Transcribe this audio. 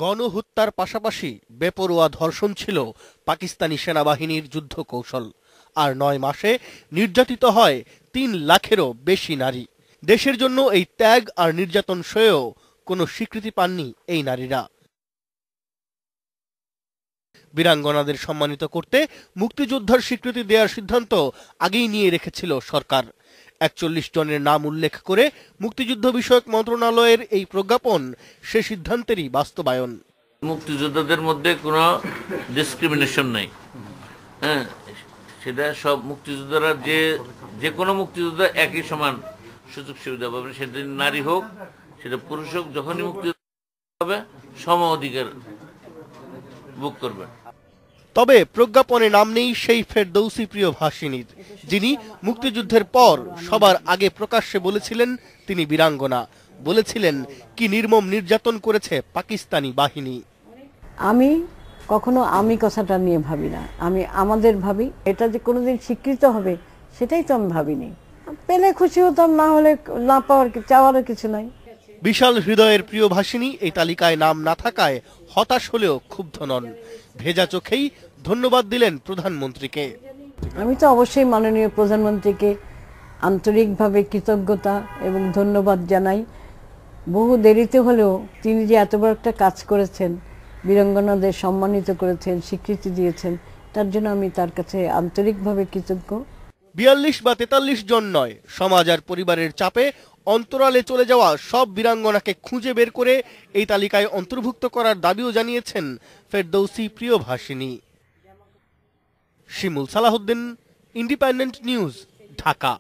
গণহত্যার পাশাপাশি বেপরোয়া ধর্ষণ ছিল পাকিস্তানি সেনাবাহিনীর যুদ্ধ কৌশল। আর ৯ মাসে নির্যাতিত হয় ৩ লাখেরও বেশি নারী। দেশের জন্য এই ত্যাগ আর নির্যাতন সয়েও কোনো স্বীকৃতি পাননি এই নারীরা। বীরাঙ্গনাদের সম্মানিত করতে মুক্তিযোদ্ধার স্বীকৃতি দেওয়ার সিদ্ধান্ত আগেই নিয়ে রেখেছিল সরকার। ৪১ জনের নাম উল্লেখ করে মুক্তিযুদ্ধ বিষয়ক মন্ত্রণালয়ের এই প্রজ্ঞাপন সে সিদ্ধান্তেরই বাস্তবায়ন। মুক্তিযোদ্ধাদের মধ্যে কোনো ডিসক্রিমিনেশন নাই। হ্যাঁ, সেটা সব মুক্তিযোদ্ধারা যে কোনো মুক্তিযোদ্ধা একই সমান সুযোগ সুবিধা পাবে, সেটা নারী হোক সেটা পুরুষ হোক, যখনই মুক্তিযোদ্ধা হবে সম অধিকার ভোগ করবে। তবে প্রজ্ঞাপনে নাম নেই সেই ফেরদৌসী প্রিয়ভাষিনীর, যিনি মুক্তিযুদ্ধের পর সবার আগে প্রকাশ্যে বলেছিলেন তিনি বীরাঙ্গনা, বলেছিলেন কি নির্মম নির্যাতন করেছে পাকিস্তানি বাহিনী। আমি কখনো আমি কথাটা নিয়ে ভাবি না, আমি আমাদের ভাবি। এটা যে কোনোদিন স্বীকৃত হবে সেটাই তো আমি ভাবিনি। পেলে খুশি হতাম, না হলে না পাওয়ার চাওয়ারও কিছু নাই। বিশাল হৃদয়ের প্রিয়ভাষিনী এই তালিকায় নাম না থাকায় হতাশ হলেও ক্ষুব্ধ নন। ভেজা চোখেই ধন্যবাদ দিলেন প্রধানমন্ত্রীকে। আমি তো অবশ্যই মাননীয় প্রধানমন্ত্রীকে আন্তরিকভাবে কৃতজ্ঞতা এবং ধন্যবাদ জানাই। বহু দেরিতে হলেও তিনি যে এত বড় একটা কাজ করেছেন, বীরাঙ্গনাদের সম্মানিত করেছেন, স্বীকৃতি দিয়েছেন, তার জন্য আমি তার কাছে আন্তরিকভাবে কৃতজ্ঞ। ৪২ বা ৪৩ জন নয়, সমাজ আর পরিবারের চাপে অন্তরালে চলে যাওয়া সব বীরাঙ্গনাকে খুঁজে বের করে এই তালিকায় অন্তর্ভুক্ত করার দাবিও জানিয়েছেন ফেরদৌসী প্রিয়ভাষিনী। শিমুল সালাহউদ্দিন, ইন্ডিপেন্ডেন্ট নিউজ, ঢাকা।